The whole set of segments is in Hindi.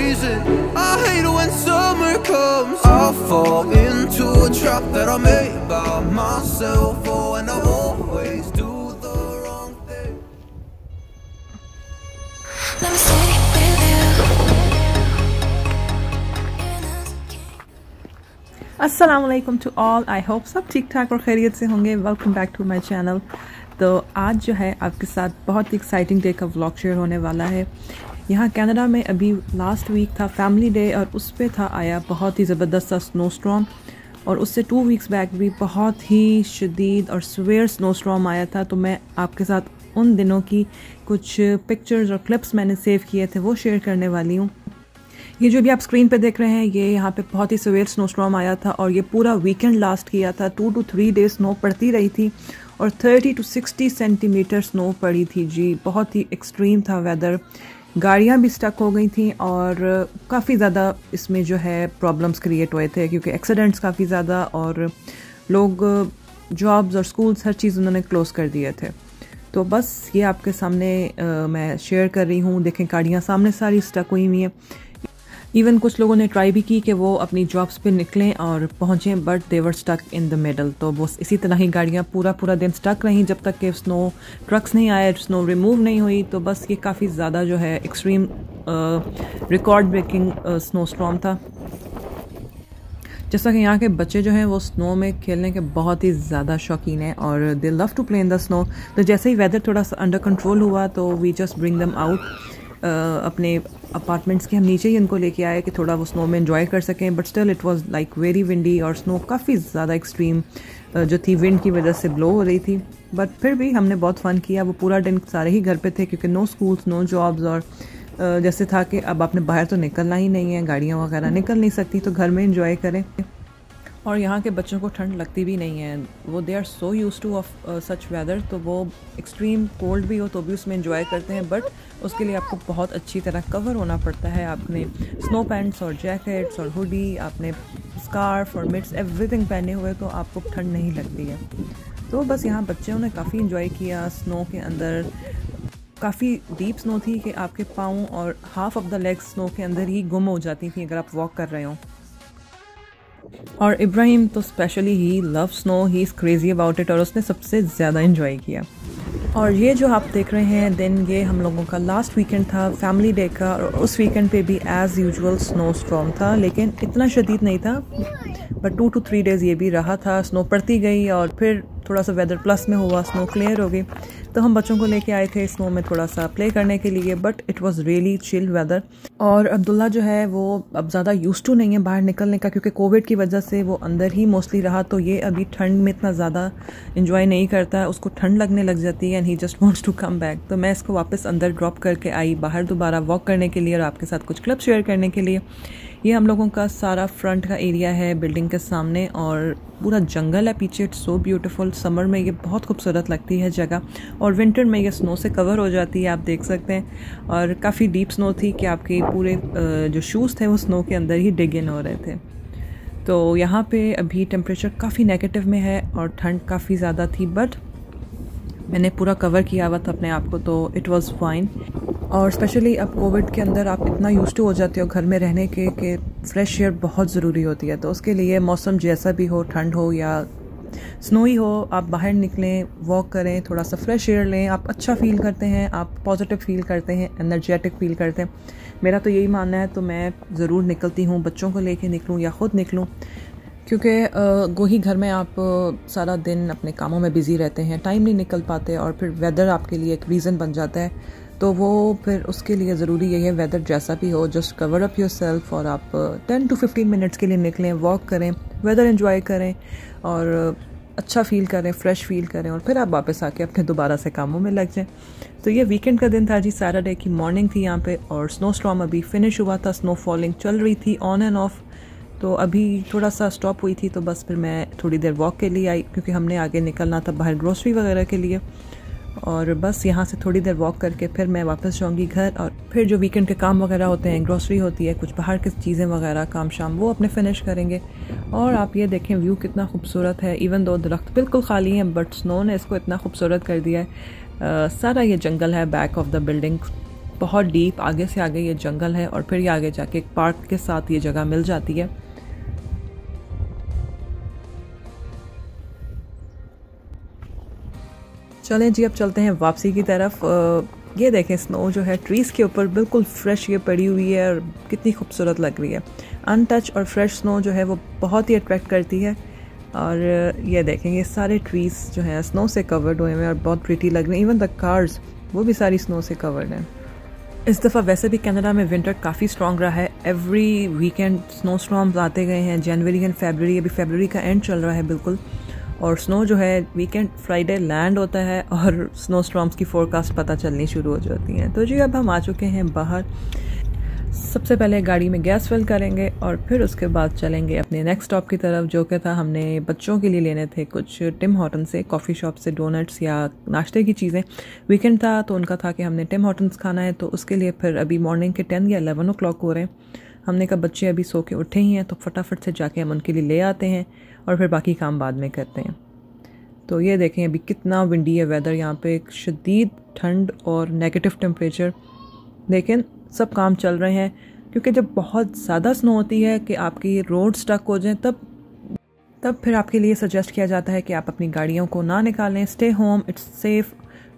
season. I hate it when summer comes. I fall into a trap that I made by myself. Oh, and I always do the wrong thing. Let me stay with you. अस्सलाम वालेकुम टू ऑल। आई होप सब ठीक ठाक और खैरियत से होंगे। Welcome back to my channel. तो आज जो है आपके साथ बहुत ही एक्साइटिंग डे का व्लॉग शेयर होने वाला है। यहाँ कनाडा में अभी लास्ट वीक था फैमिली डे और उस पे था आया बहुत ही ज़बरदस्त सा स्नो स्टॉर्म, और उससे 2 वीक्स बैक भी बहुत ही शदीद और सवेयर स्नो स्टॉर्म आया था। तो मैं आपके साथ उन दिनों की कुछ पिक्चर्स और क्लिप्स मैंने सेव किए थे वो शेयर करने वाली हूँ। ये जो भी आप स्क्रीन पे देख रहे हैं ये यहाँ पे बहुत ही सवेयर स्नो स्टॉर्म आया था और ये पूरा वीकेंड लास्ट किया था। 2 to 3 डेज स्नो पड़ती रही थी और 30 to 60 सेंटीमीटर स्नो पड़ी थी जी। बहुत ही एक्सट्रीम था वेदर। गाड़ियाँ भी स्टक हो गई थी और काफ़ी ज़्यादा इसमें जो है प्रॉब्लम्स क्रिएट हुए थे क्योंकि एक्सीडेंट्स काफ़ी ज़्यादा और लोग जॉब्स और स्कूल्स हर चीज़ उन्होंने क्लोज़ कर दिए थे। तो बस ये आपके सामने मैं शेयर कर रही हूँ। देखें गाड़ियाँ सामने सारी स्टक हुई हुई हैं। इवन कुछ लोगों ने ट्राई भी की कि वो अपनी जॉब्स पे निकलें और पहुँचें, but they were stuck in the middle. तो वो इसी तरह ही गाड़ियाँ पूरा दिन स्टक रहीं जब तक कि स्नो ट्रक्स नहीं आए, स्नो रिमूव नहीं हुई। तो बस ये काफ़ी ज़्यादा जो है extreme record breaking snow storm था। जैसा कि यहाँ के बच्चे जो हैं वो स्नो में खेलने के बहुत ही ज़्यादा शौकीन हैं और they love to play in the snow. तो जैसे ही वेदर थोड़ा सा अंडर कंट्रोल हुआ तो we just bring them out. अपने अपार्टमेंट्स के हम नीचे ही उनको लेके आए कि थोड़ा वो स्नो में एंजॉय कर सकें, but still it was like very windy और स्नो काफ़ी ज़्यादा एक्सट्रीम जो थी विंड की वजह से ब्लो हो रही थी। बट फिर भी हमने बहुत फ़न किया। वो पूरा दिन सारे ही घर पे थे क्योंकि नो स्कूल्स नो जॉब्स और जैसे था कि अब आपने बाहर तो निकलना ही नहीं है, गाड़ियाँ वगैरह निकल नहीं सकती, तो घर में एंजॉय करें। और यहाँ के बच्चों को ठंड लगती भी नहीं है। वो they are so used to of such weather. तो वो एक्सट्रीम कोल्ड भी हो तो भी उसमें एंजॉय करते हैं, बट उसके लिए आपको बहुत अच्छी तरह कवर होना पड़ता है। आपने स्नो पैंट्स और जैकेट्स और हुडी, आपने स्कार्फ और मिट्स एवरीथिंग पहने हुए तो आपको ठंड नहीं लगती है। तो बस यहाँ बच्चों ने काफ़ी इंजॉय किया स्नो के अंदर। काफ़ी डीप स्नो थी कि आपके पाँव और half of the legs snow के अंदर ही गुम हो जाती थी अगर आप वॉक कर रहे हो। और इब्राहिम तो specially he love snow, he is crazy about it और उसने सबसे ज़्यादा इन्जॉय किया। और ये जो आप देख रहे हैं दिन, ये हम लोगों का लास्ट वीकेंड था फैमिली डे का, और उस वीकेंड पे भी एज़ यूजुअल स्नो स्टॉर्म था, लेकिन इतना शदीद नहीं था। बट 2 to 3 डेज़ ये भी रहा था। स्नो पड़ती गई और फिर थोड़ा सा वेदर प्लस में हुआ, स्नो क्लियर हो गई। तो हम बच्चों को लेके आए थे स्नो में थोड़ा सा प्ले करने के लिए, but it was really chill weather. और अब्दुल्ला जो है वो अब ज़्यादा यूज्ड टू नहीं है बाहर निकलने का क्योंकि कोविड की वजह से वो अंदर ही मोस्टली रहा। तो ये अभी ठंड में इतना ज़्यादा इंजॉय नहीं करता है, उसको ठंड लगने लग जाती है and he just wants to come back. तो मैं इसको वापस अंदर ड्रॉप करके आई बाहर दोबारा वॉक करने के लिए और आपके साथ कुछ क्लिप शेयर करने के लिए। ये हम लोगों का सारा फ्रंट का एरिया है बिल्डिंग के सामने और पूरा जंगल है पीछे। It's so beautiful. समर में ये बहुत खूबसूरत लगती है जगह और विंटर में ये स्नो से कवर हो जाती है, आप देख सकते हैं। और काफ़ी डीप स्नो थी कि आपके पूरे जो शूज़ थे वो स्नो के अंदर ही डिग इन हो रहे थे। तो यहाँ पे अभी टेम्परेचर काफ़ी नेगेटिव में है और ठंड काफ़ी ज़्यादा थी, बट मैंने पूरा कवर किया हुआ था अपने आप को, तो इट वाज फाइन। और स्पेशली अब कोविड के अंदर आप इतना यूज्ड टू हो जाते हो घर में रहने के कि फ्रेश एयर बहुत ज़रूरी होती है। तो उसके लिए मौसम जैसा भी हो, ठंड हो या स्नोई हो, आप बाहर निकलें, वॉक करें, थोड़ा सा फ्रेश एयर लें, आप अच्छा फील करते हैं, आप पॉजिटिव फील करते हैं, एनर्जेटिक फील करते हैं। मेरा तो यही मानना है। तो मैं ज़रूर निकलती हूँ, बच्चों को लेके निकलूँ या ख़ुद निकलूँ, क्योंकि वही घर में आप सारा दिन अपने कामों में बिज़ी रहते हैं, टाइम नहीं निकल पाते और फिर वेदर आपके लिए एक रीज़न बन जाता है। तो वो फिर उसके लिए ज़रूरी यही है वेदर जैसा भी हो, just cover up your self और आप 10 to 15 मिनट्स के लिए निकलें, वॉक करें, वेदर एंजॉय करें और अच्छा फील करें, फ्रेश फील करें और फिर आप वापस आके अपने दोबारा से कामों में लग जाएं। तो ये वीकेंड का दिन था जी, सैटरडे की मॉर्निंग थी यहाँ पे और स्नो स्टॉर्म अभी फिनिश हुआ था। स्नो फॉलिंग चल रही थी ऑन एंड ऑफ। तो अभी थोड़ा सा स्टॉप हुई थी तो बस फिर मैं थोड़ी देर वॉक के लिए आई क्योंकि हमने आगे निकलना था बाहर ग्रोसरी वगैरह के लिए। और बस यहाँ से थोड़ी देर वॉक करके फिर मैं वापस जाऊँगी घर और फिर जो वीकेंड के काम वगैरह होते हैं, ग्रोसरी होती है, कुछ बाहर की चीज़ें वगैरह काम शाम, वो अपने फिनिश करेंगे। और आप ये देखें व्यू कितना खूबसूरत है। इवन दो दरख्त बिल्कुल खाली हैं बट स्नो ने इसको इतना खूबसूरत कर दिया है। सारा ये जंगल है बैक ऑफ द बिल्डिंग बहुत डीप आगे से आगे ये जंगल है और फिर ये आगे जाके एक पार्क के साथ ये जगह मिल जाती है। चलें जी, अब चलते हैं वापसी की तरफ। ये देखें स्नो जो है ट्रीज़ के ऊपर बिल्कुल फ्रेश ये पड़ी हुई है और कितनी खूबसूरत लग रही है। अनटच और फ्रेश स्नो जो है वो बहुत ही अट्रैक्ट करती है। और ये देखें ये सारे ट्रीज़ जो हैं स्नो से कवर्ड हुए हैं और बहुत प्रिटी लग रही हैं। इवन द कार्स वो भी सारी स्नो से कवर्ड हैं। इस दफ़ा वैसे भी कनाडा में विंटर काफ़ी स्ट्रॉन्ग रहा है। एवरी वीकेंड स्नो स्टॉर्म्स आते गए हैं, जनवरी एंड फरवरी, अभी फरवरी का एंड चल रहा है बिल्कुल। और स्नो जो है वीकेंड फ्राइडे लैंड होता है और स्नो स्टॉर्म्स की फोरकास्ट पता चलनी शुरू हो जाती हैं। तो जी अब हम आ चुके हैं बाहर। सबसे पहले गाड़ी में गैस फिल करेंगे और फिर उसके बाद चलेंगे अपने नेक्स्ट स्टॉप की तरफ, जो कि था हमने बच्चों के लिए लेने थे कुछ टिम हॉर्टन से, कॉफ़ी शॉप से डोनट्स या नाश्ते की चीज़ें। वीकेंड था तो उनका था कि हमने टिम हॉर्टन्स खाना है, तो उसके लिए फिर अभी मॉर्निंग के 10 या 11 o'clock हो रहे हैं। हमने कहा बच्चे अभी सो के उठे ही हैं तो फटाफट से जाके हम उनके लिए ले आते हैं और फिर बाकी काम बाद में करते हैं। तो ये देखें अभी कितना विंडी है वेदर, यहाँ पे एक शदीद ठंड और नेगेटिव टेम्परेचर। लेकिन सब काम चल रहे हैं क्योंकि जब बहुत ज़्यादा स्नो होती है कि आपकी रोड स्टक हो जाए तब फिर आपके लिए सजेस्ट किया जाता है कि आप अपनी गाड़ियों को ना निकालें, स्टे होम, इट्स सेफ़।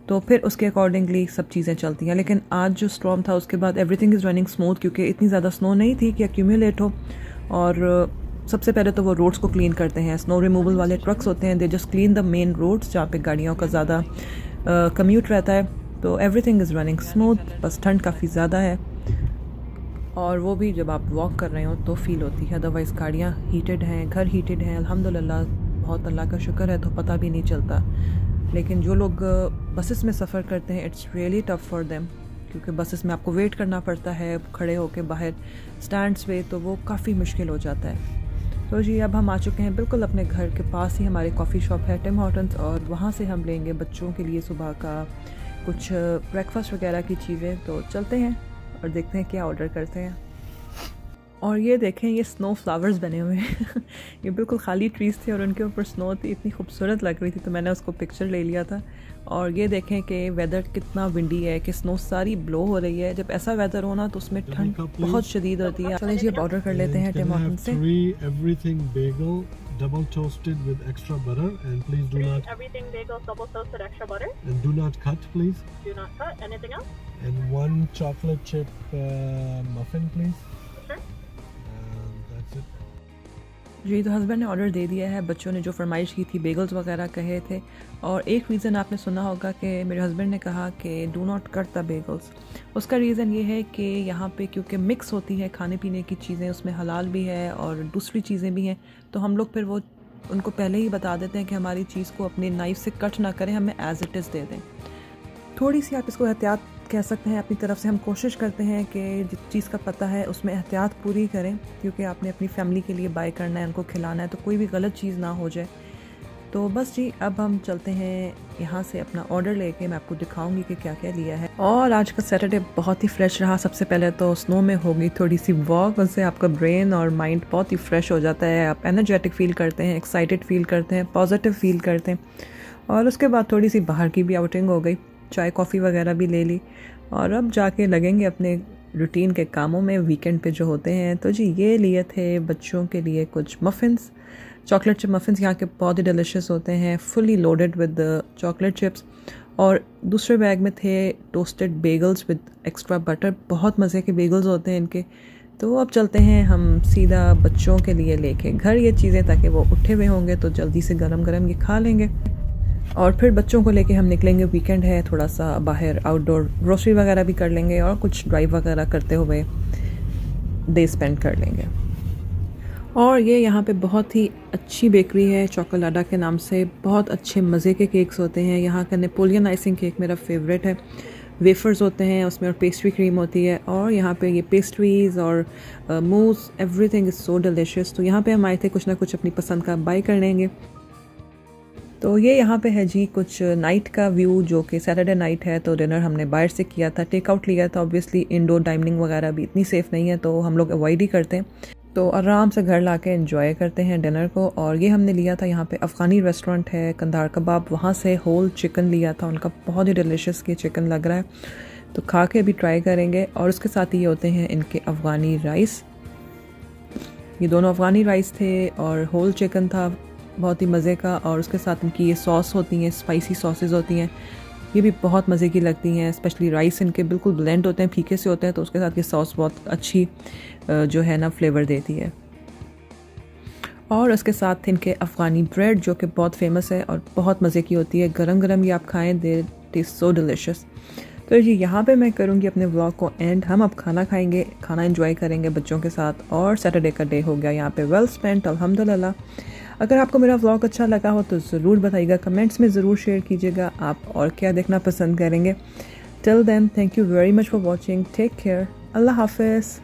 तो फिर उसके अकॉर्डिंगली सब चीज़ें चलती हैं। लेकिन आज जो स्टॉर्म था उसके बाद एवरीथिंग इज़ रनिंग स्मूथ क्योंकि इतनी ज़्यादा स्नो नहीं थी कि एक्यूमुलेट हो। और सबसे पहले तो वो रोड्स को क्लीन करते हैं। स्नो रिमूवल वाले ट्रक्स होते हैं, they just clean the main roads जहाँ पे गाड़ियों का ज़्यादा कम्यूट रहता है। तो एवरीथिंग इज़ रनिंग स्मूथ, बस ठंड काफ़ी ज़्यादा है और वो भी जब आप वॉक कर रहे हो तो फील होती है। अदरवाइज़ गाड़ियाँ हीटेड हैं, घर हीटेड हैं, अल्हम्दुलिल्लाह, बहुत अल्लाह का शुक्र है, तो पता भी नहीं चलता। लेकिन जो लोग बसेस में सफ़र करते हैं it's really tough for them क्योंकि बसेस में आपको वेट करना पड़ता है खड़े होकर बाहर स्टैंड्स पे, तो वो काफ़ी मुश्किल हो जाता है। तो जी अब हम आ चुके हैं बिल्कुल अपने घर के पास ही हमारी कॉफ़ी शॉप है टिम हॉर्टन्स, और वहाँ से हम लेंगे बच्चों के लिए सुबह का कुछ ब्रेकफास्ट वगैरह की चीज़ें। तो चलते हैं और देखते हैं क्या ऑर्डर करते हैं। और ये देखें ये स्नो फ्लावर्स बने हुए हैं ये बिल्कुल खाली ट्रीज़ थे और उनके ऊपर स्नो थी, इतनी खूबसूरत लग रही थी तो मैंने उसको पिक्चर ले लिया था। और ये देखें कि वेदर कितना विंडी है कि स्नो सारी ब्लो हो रही है। जब ऐसा वेदर हो ना तो उसमें ठंड बहुत शदीद होती है। चलिए जी अब ऑर्डर कर लेते हैं टिम हॉर्टन्स से। Everything bagel double toasted with extra butter, and please do not everything bagels double toasted extra butter. and do not cut, please. Do not cut. Anything else? And one chocolate chip muffin, please. Sure. That's it. जी तो हस्बैंड ने ऑर्डर दे दिया है। बच्चों ने जो फरमाइश की थी बेगल्स वगैरह कहे थे, और एक रीज़न आपने सुना होगा कि मेरे हस्बैंड ने कहा कि do not cut the Beagles. उसका रीज़न ये है कि यहाँ पे क्योंकि मिक्स होती है खाने पीने की चीज़ें, उसमें हलाल भी है और दूसरी चीज़ें भी हैं, तो हम लोग फिर वो उनको पहले ही बता देते हैं कि हमारी चीज़ को अपनी नाइफ से कट ना करें, हमें एज इट इज़ दे दें। थोड़ी सी आप इसको एहतियात कह सकते हैं अपनी तरफ से। हम कोशिश करते हैं कि जिस चीज़ का पता है उसमें एहतियात पूरी करें क्योंकि आपने अपनी फैमिली के लिए बाय करना है, उनको खिलाना है, तो कोई भी गलत चीज़ ना हो जाए। तो बस जी अब हम चलते हैं यहाँ से अपना ऑर्डर लेके, मैं आपको दिखाऊंगी कि क्या क्या लिया है। और आज का सैटरडे बहुत ही फ्रेश रहा। सबसे पहले तो स्नो में होगी थोड़ी सी वॉक, उससे आपका ब्रेन और माइंड बहुत ही फ्रेश हो जाता है। आप एनर्जेटिक फील करते हैं, एक्साइटेड फील करते हैं, पॉजिटिव फील करते हैं। और उसके बाद थोड़ी सी बाहर की भी आउटिंग हो गई, चाय कॉफ़ी वगैरह भी ले ली, और अब जाके लगेंगे अपने रूटीन के कामों में वीकेंड पे जो होते हैं। तो जी ये लिए थे बच्चों के लिए कुछ मफ़िन्स, चॉकलेट चिप मफ़िन्स यहाँ के बहुत ही डिलिशियस होते हैं, fully loaded with chocolate chips. और दूसरे बैग में थे toasted Beagles with extra butter, बहुत मज़े के बेगल्स होते हैं इनके। तो अब चलते हैं हम सीधा बच्चों के लिए लेके घर ये चीज़ें, ताकि वो उठे हुए होंगे तो जल्दी से गरम गरम ये खा लेंगे। और फिर बच्चों को लेके हम निकलेंगे, वीकेंड है, थोड़ा सा बाहर आउटडोर ग्रोसरी वगैरह भी कर लेंगे और कुछ ड्राइव वगैरह करते हुए डे स्पेंड कर लेंगे। और ये यहाँ पे बहुत ही अच्छी बेकरी है चॉकोलाडा के नाम से, बहुत अच्छे मज़े के केक्स होते हैं। यहाँ का नेपोलियन आइसिंग केक मेरा फेवरेट है। वेफर्स होते हैं उसमें और पेस्ट्री क्रीम होती है, और यहाँ पे ये पेस्ट्रीज़ और मूस, एवरीथिंग इज़ सो डिलिशियस। तो यहाँ पे हम आए थे कुछ ना कुछ अपनी पसंद का बाय कर लेंगे। तो ये यहाँ पे है जी कुछ नाइट का व्यू, जो कि सैटरडे नाइट है, तो डिनर हमने बाहर से किया था, टेक आउट लिया था। ऑब्वियसली इंडोर डाइनिंग वगैरह भी इतनी सेफ़ नहीं है तो हम लोग अवॉइड ही करते हैं, तो आराम से घर लाके एंजॉय करते हैं डिनर को। और ये हमने लिया था यहाँ पे अफ़गानी रेस्टोरेंट है कंधार कबाब, वहाँ से होल चिकन लिया था, उनका बहुत ही डिलिशियस के चिकन लग रहा है। तो खा के अभी ट्राई करेंगे। और उसके साथ ये होते हैं इनके अफ़गानी राइस। ये दोनों अफ़गानी राइस थे और होल चिकन था, बहुत ही मज़े का। और उसके साथ इनकी ये सॉस होती हैं, स्पाइसी सॉसेज होती हैं, ये भी बहुत मज़े की लगती हैं। स्पेशली राइस इनके बिल्कुल ब्लेंड होते हैं, फीके से होते हैं, तो उसके साथ ये सॉस बहुत अच्छी जो है ना फ्लेवर देती है। और उसके साथ इनके अफ़गानी ब्रेड जो कि बहुत फेमस है और बहुत मज़े की होती है। गरम गरम ये आप खाएं, दे टेस्ट सो डिलिशियस। तो जी यहाँ पे मैं करूँगी अपने व्लॉग को एंड। हम अब खाना खाएंगे, खाना एंजॉय करेंगे बच्चों के साथ। और सैटरडे का डे हो गया यहाँ पे वेल स्पेंट, अल्हम्दुलिल्लाह। अगर आपको मेरा व्लॉग अच्छा लगा हो तो ज़रूर बताइएगा, कमेंट्स में ज़रूर शेयर कीजिएगा आप और क्या देखना पसंद करेंगे। Till then, thank you very much for watching, take care, अल्लाह हाफिज़।